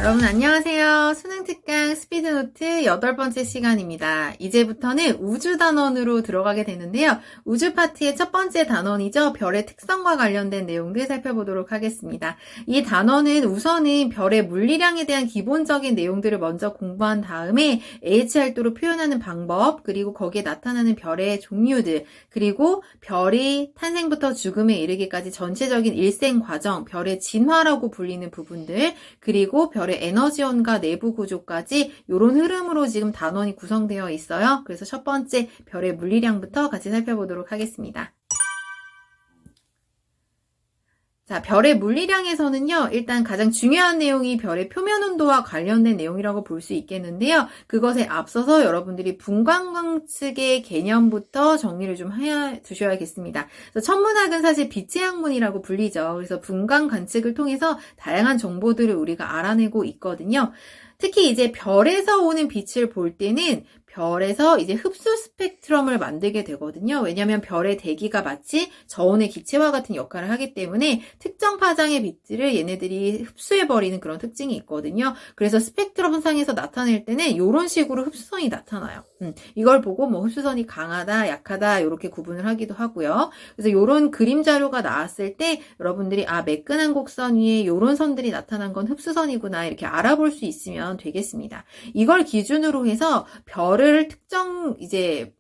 여러분 안녕하세요. 수능 특강 스피드노트 8번째 시간입니다. 이제부터는 우주 단원으로 들어가게 되는데요. 우주 파트의 첫 번째 단원이죠. 별의 특성과 관련된 내용들 살펴보도록 하겠습니다. 이 단원은 우선은 별의 물리량에 대한 기본적인 내용들을 먼저 공부한 다음에 AHR도로 표현하는 방법, 그리고 거기에 나타나는 별의 종류들, 그리고 별이 탄생부터 죽음에 이르기까지 전체적인 일생 과정, 별의 진화라고 불리는 부분들, 그리고 별의 에너지원과 내부 구조까지 이런 흐름으로 지금 단원이 구성되어 있어요. 그래서 첫 번째 별의 물리량부터 같이 살펴보도록 하겠습니다. 자, 별의 물리량에서는요, 일단 가장 중요한 내용이 별의 표면 온도와 관련된 내용이라고 볼 수 있겠는데요. 그것에 앞서서 여러분들이 분광광측의 개념부터 정리를 좀 두셔야겠습니다. 그래서 천문학은 사실 빛의 학문이라고 불리죠. 그래서 분광 관측을 통해서 다양한 정보들을 우리가 알아내고 있거든요. 특히 이제 별에서 오는 빛을 볼 때는 별에서 이제 흡수 스펙트럼을 만들게 되거든요. 왜냐하면 별의 대기가 마치 저온의 기체와 같은 역할을 하기 때문에 특정 파장의 빛들을 얘네들이 흡수해버리는 그런 특징이 있거든요. 그래서 스펙트럼 상에서 나타낼 때는 이런 식으로 흡수선이 나타나요. 이걸 보고 뭐 흡수선이 강하다, 약하다 이렇게 구분을 하기도 하고요. 그래서 이런 그림 자료가 나왔을 때 여러분들이 매끈한 곡선 위에 이런 선들이 나타난 건 흡수선이구나 이렇게 알아볼 수 있으면 되겠습니다. 이걸 기준으로 해서 별을 특정 이제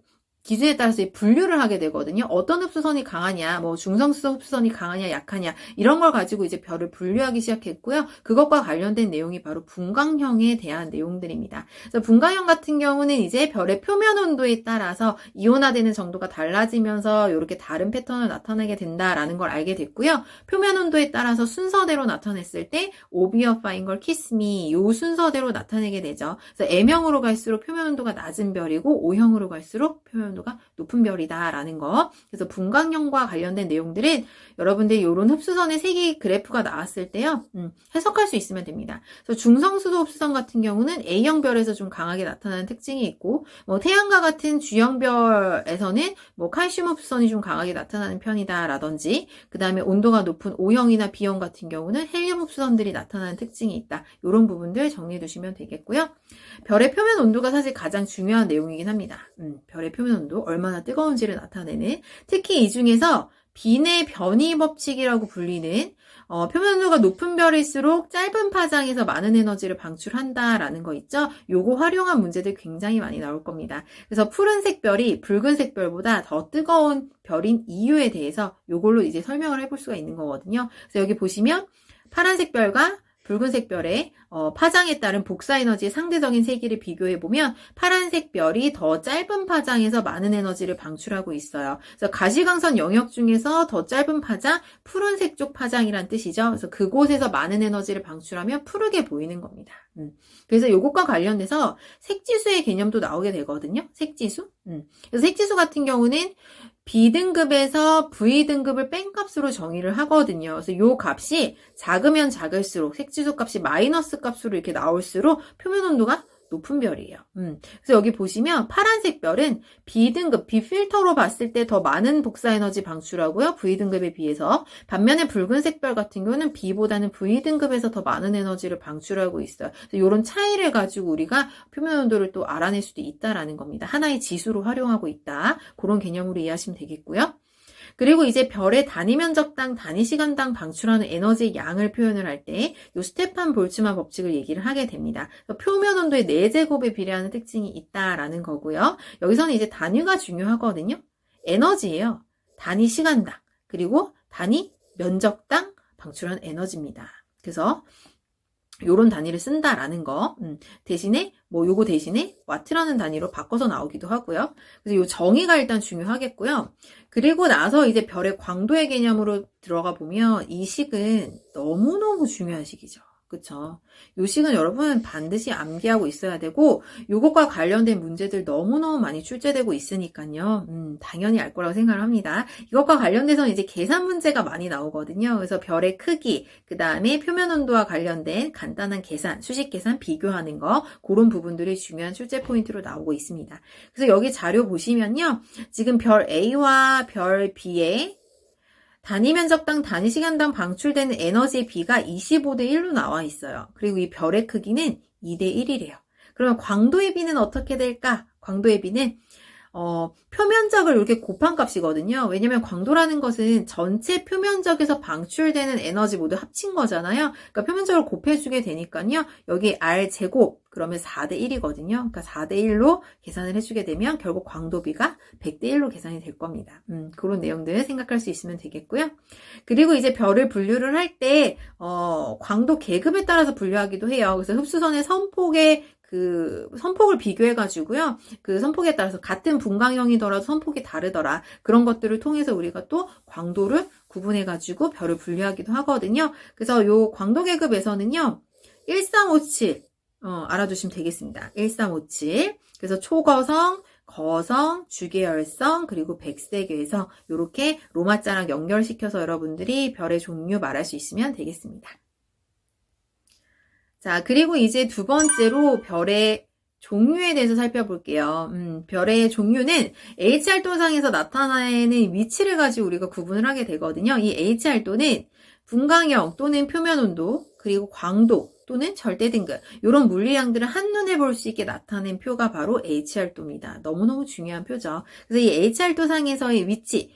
기준에 따라서 분류를 하게 되거든요. 어떤 흡수선이 강하냐, 뭐 중성수 흡수선이 강하냐, 약하냐 이런 걸 가지고 이제 별을 분류하기 시작했고요. 그것과 관련된 내용이 바로 분광형에 대한 내용들입니다. 그래서 분광형 같은 경우는 이제 별의 표면 온도에 따라서 이온화되는 정도가 달라지면서 이렇게 다른 패턴을 나타내게 된다라는 걸 알게 됐고요. 표면 온도에 따라서 순서대로 나타냈을 때 오비어파인 걸 키스미 요 순서대로 나타내게 되죠. 그래서 M형으로 갈수록 표면 온도가 낮은 별이고 O형으로 갈수록 표면 온도가 높은 별이다라는 거. 그래서 분광형과 관련된 내용들은 여러분들이 이런 흡수선의 색이 그래프가 나왔을 때요. 해석할 수 있으면 됩니다. 그래서 중성수소 흡수선 같은 경우는 A형 별에서 좀 강하게 나타나는 특징이 있고 뭐 태양과 같은 G형 별에서는 뭐 칼슘 흡수선이 좀 강하게 나타나는 편이다라든지 그 다음에 온도가 높은 O형이나 B형 같은 경우는 헬륨 흡수선들이 나타나는 특징이 있다. 이런 부분들 정리해 두시면 되겠고요. 별의 표면 온도가 사실 가장 중요한 내용이긴 합니다. 별의 표면 온도 얼마나 뜨거운지를 나타내는 특히 이 중에서 빈의 변이 법칙이라고 불리는 표면 온도가 높은 별일수록 짧은 파장에서 많은 에너지를 방출한다라는 거 있죠? 요거 활용한 문제들 굉장히 많이 나올 겁니다. 그래서 푸른색 별이 붉은색 별보다 더 뜨거운 별인 이유에 대해서 요걸로 이제 설명을 해볼 수가 있는 거거든요. 그래서 여기 보시면 파란색 별과 붉은색 별의 파장에 따른 복사 에너지의 상대적인 세기를 비교해보면 파란색 별이 더 짧은 파장에서 많은 에너지를 방출하고 있어요. 그래서 가시광선 영역 중에서 더 짧은 파장, 푸른색 쪽 파장이란 뜻이죠. 그래서 그곳에서 많은 에너지를 방출하면 푸르게 보이는 겁니다. 그래서 이것과 관련돼서 색지수의 개념도 나오게 되거든요. 색지수. 그래서 색지수 같은 경우는 B등급에서 V등급을 뺀 값으로 정의를 하거든요. 그래서 요 값이 작으면 작을수록 색지수 값이 마이너스 값으로 이렇게 나올수록 표면 온도가 높은 별이에요. 그래서 여기 보시면 파란색 별은 B등급, B필터로 봤을 때 더 많은 복사 에너지 방출하고요. V등급에 비해서. 반면에 붉은색 별 같은 경우는 B보다는 V등급에서 더 많은 에너지를 방출하고 있어요. 그래서 이런 차이를 가지고 우리가 표면 온도를 또 알아낼 수도 있다라는 겁니다. 하나의 지수로 활용하고 있다. 그런 개념으로 이해하시면 되겠고요. 그리고 이제 별의 단위 면적당, 단위 시간당 방출하는 에너지의 양을 표현을 할 때 이 스테판 볼츠만 법칙을 얘기를 하게 됩니다. 표면 온도의 4제곱에 비례하는 특징이 있다라는 거고요. 여기서는 이제 단위가 중요하거든요. 에너지예요. 단위 시간당, 그리고 단위 면적당 방출한 에너지입니다. 그래서 요런 단위를 쓴다라는 거. 대신에 요거 대신에 와트라는 단위로 바꿔서 나오기도 하고요. 그래서 요 정의가 일단 중요하겠고요. 그리고 나서 이제 별의 광도의 개념으로 들어가 보면 이 식은 너무너무 중요한 식이죠. 그쵸? 요 식은 여러분 반드시 암기하고 있어야 되고 요것과 관련된 문제들 너무너무 많이 출제되고 있으니까요. 당연히 알 거라고 생각을 합니다. 이것과 관련돼서 이제 계산 문제가 많이 나오거든요. 그래서 별의 크기, 그 다음에 표면 온도와 관련된 간단한 계산, 수식 계산 비교하는 거 그런 부분들이 중요한 출제 포인트로 나오고 있습니다. 그래서 여기 자료 보시면요. 지금 별 A와 별 B의 단위 면적당 단위 시간당 방출되는 에너지의 비가 25대 1로 나와 있어요. 그리고 이 별의 크기는 2대 1이래요. 그러면 광도의 비는 어떻게 될까? 광도의 비는 표면적을 이렇게 곱한 값이거든요. 왜냐면 광도라는 것은 전체 표면적에서 방출되는 에너지 모두 합친 거잖아요. 그러니까 표면적을 곱해주게 되니까요. 여기 R제곱 그러면 4대 1이거든요. 그러니까 4대 1로 계산을 해주게 되면 결국 광도비가 100대 1로 계산이 될 겁니다. 그런 내용들 생각할 수 있으면 되겠고요. 그리고 이제 별을 분류를 할 때 광도 계급에 따라서 분류하기도 해요. 그래서 흡수선의 선폭을 비교해가지고요. 그 선폭에 따라서 같은 분광형이더라도 선폭이 다르더라. 그런 것들을 통해서 우리가 또 광도를 구분해가지고 별을 분류하기도 하거든요. 그래서 요 광도 계급에서는요. 1357, 알아두시면 되겠습니다. 1357. 그래서 초거성, 거성, 주계열성, 그리고 백색외성, 요렇게 로마자랑 연결시켜서 여러분들이 별의 종류 말할 수 있으면 되겠습니다. 자, 그리고 이제 두 번째로 별의 종류에 대해서 살펴볼게요. 별의 종류는 H활도상에서 나타내는 위치를 가지고 우리가 구분을 하게 되거든요. 이 H활도는 분광형 또는 표면온도, 그리고 광도 또는 절대 등급, 이런 물리량들을 한눈에 볼 수 있게 나타낸 표가 바로 H활도입니다. 너무너무 중요한 표죠. 그래서 이 H활도상에서의 위치,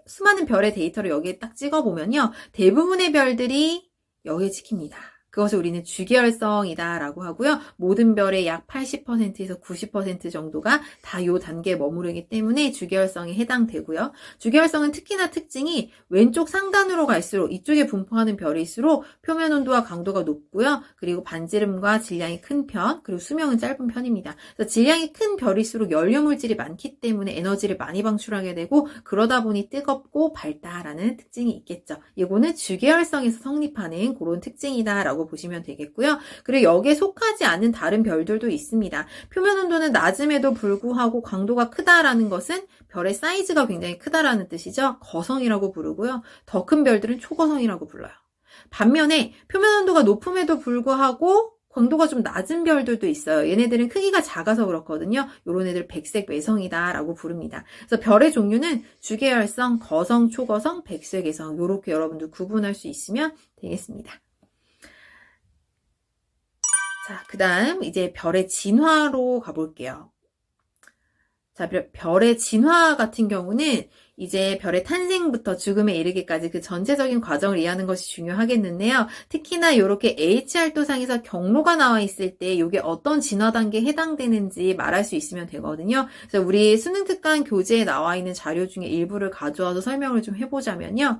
수많은 별의 데이터를 여기에 딱 찍어보면요. 대부분의 별들이 여기에 찍힙니다. 그것을 우리는 주계열성이다 라고 하고요. 모든 별의 약 80%에서 90% 정도가 다 이 단계에 머무르기 때문에 주계열성에 해당되고요. 주계열성은 특히나 특징이 왼쪽 상단으로 갈수록 이쪽에 분포하는 별일수록 표면 온도와 강도가 높고요. 그리고 반지름과 질량이 큰 편, 그리고 수명은 짧은 편입니다. 그래서 질량이 큰 별일수록 연료물질이 많기 때문에 에너지를 많이 방출하게 되고 그러다 보니 뜨겁고 밝다라는 특징이 있겠죠. 이거는 주계열성에서 성립하는 그런 특징이다라고 보시면 되겠고요. 그리고 여기에 속하지 않는 다른 별들도 있습니다. 표면 온도는 낮음에도 불구하고 광도가 크다라는 것은 별의 사이즈가 굉장히 크다라는 뜻이죠. 거성이라고 부르고요. 더 큰 별들은 초거성이라고 불러요. 반면에 표면 온도가 높음에도 불구하고 광도가 좀 낮은 별들도 있어요. 얘네들은 크기가 작아서 그렇거든요. 요런 애들 백색 외성이다라고 부릅니다. 그래서 별의 종류는 주계열성, 거성, 초거성, 백색 외성 요렇게 여러분들 구분할 수 있으면 되겠습니다. 자, 그 다음 이제 별의 진화로 가볼게요. 자, 별의 진화 같은 경우는 이제 별의 탄생부터 죽음에 이르기까지 그 전체적인 과정을 이해하는 것이 중요하겠는데요. 특히나 이렇게 H활도상에서 경로가 나와 있을 때 이게 어떤 진화 단계에 해당되는지 말할 수 있으면 되거든요. 그래서 우리 수능 특강 교재에 나와 있는 자료 중에 일부를 가져와서 설명을 좀 해보자면요.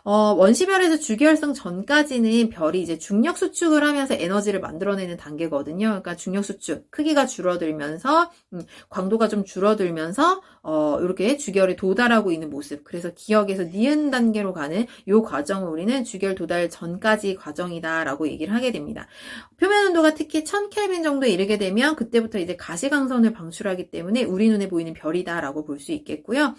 원시별에서 주계열성 전까지는 별이 이제 중력 수축을 하면서 에너지를 만들어내는 단계거든요. 그러니까 중력 수축, 크기가 줄어들면서, 광도가 좀 줄어들면서, 이렇게 주계열에 도달하고 있는 모습. 그래서 기역에서 니은 단계로 가는 이 과정을 우리는 주계열 도달 전까지 과정이다라고 얘기를 하게 됩니다. 표면 온도가 특히 1000켈빈 정도에 이르게 되면 그때부터 이제 가시광선을 방출하기 때문에 우리 눈에 보이는 별이다라고 볼 수 있겠고요.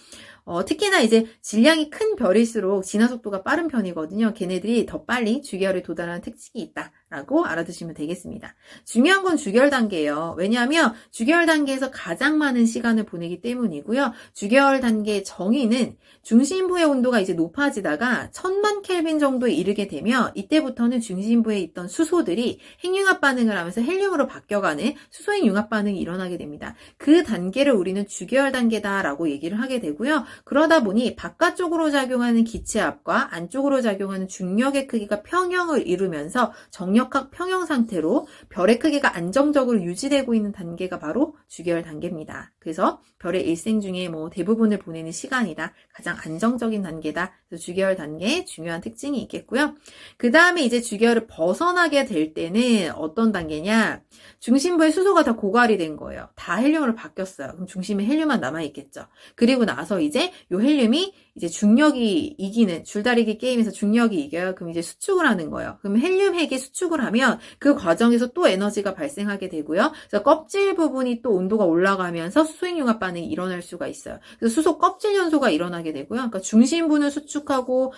특히나 이제 질량이 큰 별일수록 진화 속도가 빠른 편이거든요. 걔네들이 더 빨리 주계열에 도달하는 특징이 있다라고 알아두시면 되겠습니다. 중요한 건 주계열 단계예요. 왜냐하면 주계열 단계에서 가장 많은 시간을 보내기 때문이고요. 주계열 단계의 정의는 중심부의 온도가 이제 높아지다가 1000만 켈빈 정도에 이르게 되면 이때부터는 중심부에 있던 수소들이 핵융합 반응을 하면서 헬륨으로 바뀌어가는 수소핵 융합 반응이 일어나게 됩니다. 그 단계를 우리는 주계열 단계다라고 얘기를 하게 되고요. 그러다 보니 바깥쪽으로 작용하는 기체압과 안쪽으로 작용하는 중력의 크기가 평형을 이루면서 정력학 평형 상태로 별의 크기가 안정적으로 유지되고 있는 단계가 바로 주계열 단계입니다. 그래서 별의 일생 중에 대부분을 보내는 시간이다. 가장 안정적인 단계다. 그래서 주계열 단계에 중요한 특징이 있겠고요. 그 다음에 이제 주계열을 벗어나게 될 때는 어떤 단계냐? 중심부에 수소가 다 고갈이 된 거예요. 다 헬륨으로 바뀌었어요. 그럼 중심에 헬륨만 남아있겠죠. 그리고 나서 이제 요 헬륨이 이제 중력이 이기는 줄다리기 게임에서 중력이 이겨요. 그럼 이제 수축을 하는 거예요. 그럼 헬륨 핵이 수축을 하면 그 과정에서 또 에너지가 발생하게 되고요. 그래서 껍질 부분이 또 온도가 올라가면서 수소핵융합 반응이 일어날 수가 있어요. 그래서 수소 껍질 연소가 일어나게 되고요. 그러니까 중심부는 수축하고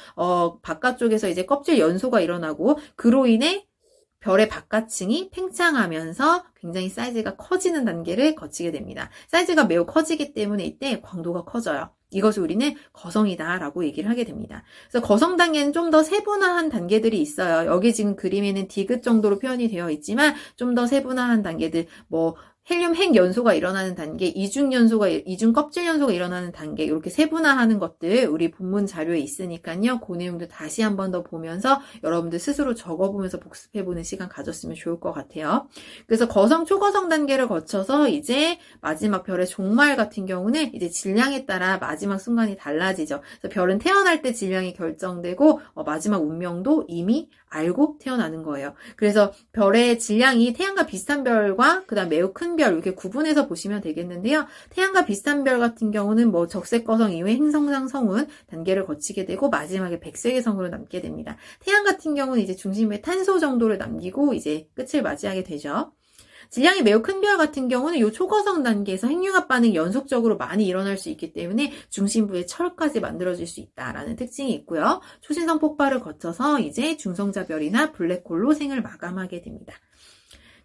바깥쪽에서 이제 껍질 연소가 일어나고 그로 인해 별의 바깥층이 팽창하면서 굉장히 사이즈가 커지는 단계를 거치게 됩니다. 사이즈가 매우 커지기 때문에 이때 광도가 커져요. 이것을 우리는 거성이다라고 얘기를 하게 됩니다. 그래서 거성 단계는 좀 더 세분화한 단계들이 있어요. 여기 지금 그림에는 디귿 정도로 표현이 되어 있지만 좀 더 세분화한 단계들, 뭐 헬륨 핵 연소가 일어나는 단계, 이중 껍질 연소가 일어나는 단계, 이렇게 세분화하는 것들 우리 본문 자료에 있으니까요. 그 내용도 다시 한 번 더 보면서 여러분들 스스로 적어보면서 복습해보는 시간 가졌으면 좋을 것 같아요. 그래서 거성, 초거성 단계를 거쳐서 이제 마지막 별의 종말 같은 경우는 이제 질량에 따라 마지막 순간이 달라지죠. 그래서 별은 태어날 때 질량이 결정되고 마지막 운명도 이미 알고 태어나는 거예요. 그래서 별의 질량이 태양과 비슷한 별과 그다음 매우 큰 별 이렇게 구분해서 보시면 되겠는데요. 태양과 비슷한 별 같은 경우는 뭐 적색거성 이후에 행성상 성운 단계를 거치게 되고 마지막에 백색의 성으로 남게 됩니다. 태양 같은 경우는 이제 중심에 탄소 정도를 남기고 이제 끝을 맞이하게 되죠. 질량이 매우 큰 별 같은 경우는 이 초거성 단계에서 핵융합 반응이 연속적으로 많이 일어날 수 있기 때문에 중심부에 철까지 만들어질 수 있다라는 특징이 있고요. 초신성 폭발을 거쳐서 이제 중성자별이나 블랙홀로 생을 마감하게 됩니다.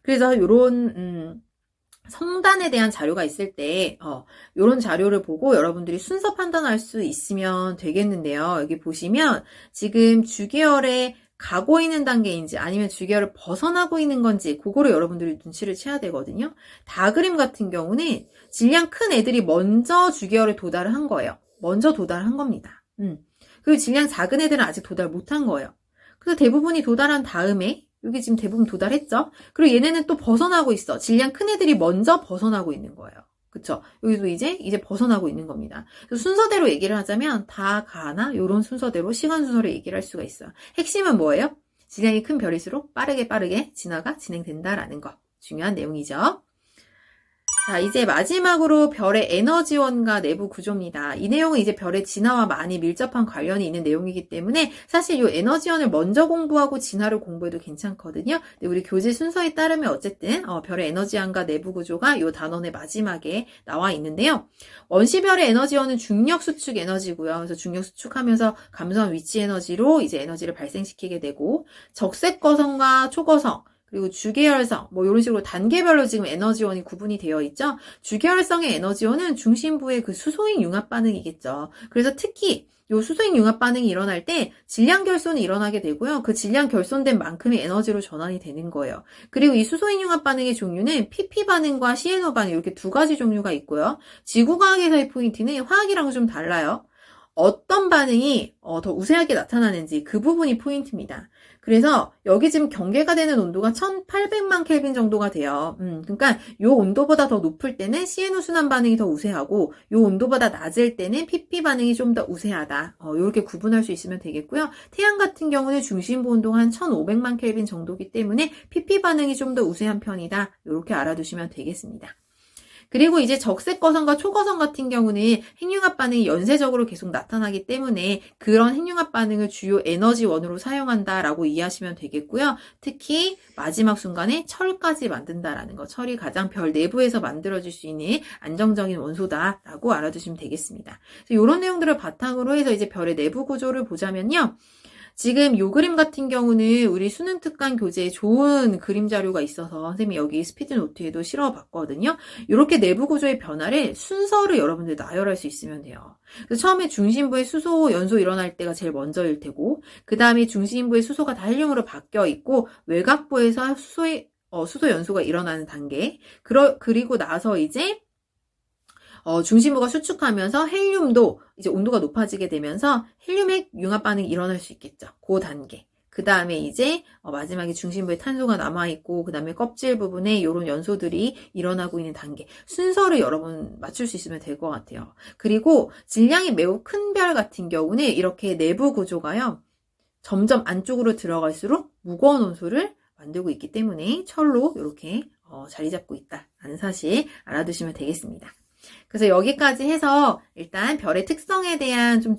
그래서 이런 성단에 대한 자료가 있을 때 이런 자료를 보고 여러분들이 순서 판단할 수 있으면 되겠는데요. 여기 보시면 지금 주계열에 가고 있는 단계인지 아니면 주계열을 벗어나고 있는 건지 그거를 여러분들이 눈치를 채야 되거든요. 다그림 같은 경우는 질량 큰 애들이 먼저 주계열에 도달을 한 거예요. 먼저 도달을 한 겁니다. 그리고 질량 작은 애들은 아직 도달 못한 거예요. 그래서 대부분이 도달한 다음에 여기 지금 대부분 도달했죠? 그리고 얘네는 또 벗어나고 있어. 질량 큰 애들이 먼저 벗어나고 있는 거예요. 그쵸? 여기도 이제 벗어나고 있는 겁니다. 그래서 순서대로 얘기를 하자면 다 가나 요런 순서대로 시간 순서를 얘기를 할 수가 있어요. 핵심은 뭐예요? 질량이 큰 별일수록 빠르게 진화가 진행된다라는 거. 중요한 내용이죠. 자, 이제 마지막으로 별의 에너지원과 내부 구조입니다. 이 내용은 이제 별의 진화와 많이 밀접한 관련이 있는 내용이기 때문에 사실 이 에너지원을 먼저 공부하고 진화를 공부해도 괜찮거든요. 근데 우리 교재 순서에 따르면 어쨌든 별의 에너지원과 내부 구조가 이 단원의 마지막에 나와 있는데요. 원시별의 에너지원은 중력 수축 에너지고요. 그래서 중력 수축하면서 감소한 위치 에너지로 이제 에너지를 발생시키게 되고 적색거성과 초거성 그리고 주계열성, 뭐 이런 식으로 단계별로 지금 에너지원이 구분이 되어 있죠. 주계열성의 에너지원은 중심부의 그 수소인 융합 반응이겠죠. 그래서 특히 이 수소인 융합 반응이 일어날 때 질량 결손이 일어나게 되고요. 그 질량 결손된 만큼의 에너지로 전환이 되는 거예요. 그리고 이 수소인 융합 반응의 종류는 PP 반응과 CNO 반응 이렇게 두 가지 종류가 있고요. 지구과학에서의 포인트는 화학이랑 좀 달라요. 어떤 반응이 더 우세하게 나타나는지 그 부분이 포인트입니다. 그래서 여기 지금 경계가 되는 온도가 1800만 켈빈 정도가 돼요. 그러니까 요 온도보다 더 높을 때는 CNO 순환 반응이 더 우세하고 요 온도보다 낮을 때는 PP 반응이 좀 더 우세하다. 이렇게 구분할 수 있으면 되겠고요. 태양 같은 경우는 중심부 온도가 한 1500만 켈빈 정도이기 때문에 PP 반응이 좀 더 우세한 편이다. 이렇게 알아두시면 되겠습니다. 그리고 이제 적색거성과 초거성 같은 경우는 핵융합 반응이 연쇄적으로 계속 나타나기 때문에 그런 핵융합 반응을 주요 에너지원으로 사용한다라고 이해하시면 되겠고요. 특히 마지막 순간에 철까지 만든다라는 거. 철이 가장 별 내부에서 만들어질 수 있는 안정적인 원소다라고 알아두시면 되겠습니다. 이런 내용들을 바탕으로 해서 이제 별의 내부 구조를 보자면요. 지금 요 그림 같은 경우는 우리 수능 특강 교재에 좋은 그림 자료가 있어서 선생님이 여기 스피드 노트에도 실어봤거든요. 이렇게 내부 구조의 변화를 순서를 여러분들 나열할 수 있으면 돼요. 그래서 처음에 중심부에 수소 연소 일어날 때가 제일 먼저일 테고 그 다음에 중심부의 수소가 다 헬륨으로 바뀌어 있고 외곽부에서 수소 연소가 일어나는 단계 그리고 나서 이제 중심부가 수축하면서 헬륨도 이제 온도가 높아지게 되면서 헬륨 핵 융합 반응이 일어날 수 있겠죠. 그 단계. 그 다음에 이제 마지막에 중심부에 탄소가 남아있고 그 다음에 껍질 부분에 이런 연소들이 일어나고 있는 단계. 순서를 여러분 맞출 수 있으면 될 것 같아요. 그리고 질량이 매우 큰 별 같은 경우는 이렇게 내부 구조가요. 점점 안쪽으로 들어갈수록 무거운 원소를 만들고 있기 때문에 철로 이렇게 자리 잡고 있다라는 사실 알아두시면 되겠습니다. 그래서 여기까지 해서 일단 별의 특성에 대한 좀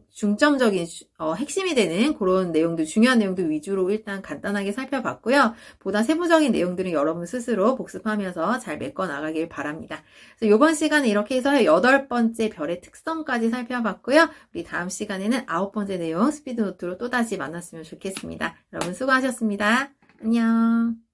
중점적인 핵심이 되는 그런 내용들, 중요한 내용들 위주로 일단 간단하게 살펴봤고요. 보다 세부적인 내용들은 여러분 스스로 복습하면서 잘 메꿔 나가길 바랍니다. 그래서 이번 시간에 이렇게 해서 8번째 별의 특성까지 살펴봤고요. 우리 다음 시간에는 9번째 내용 스피드노트로 또다시 만났으면 좋겠습니다. 여러분 수고하셨습니다. 안녕.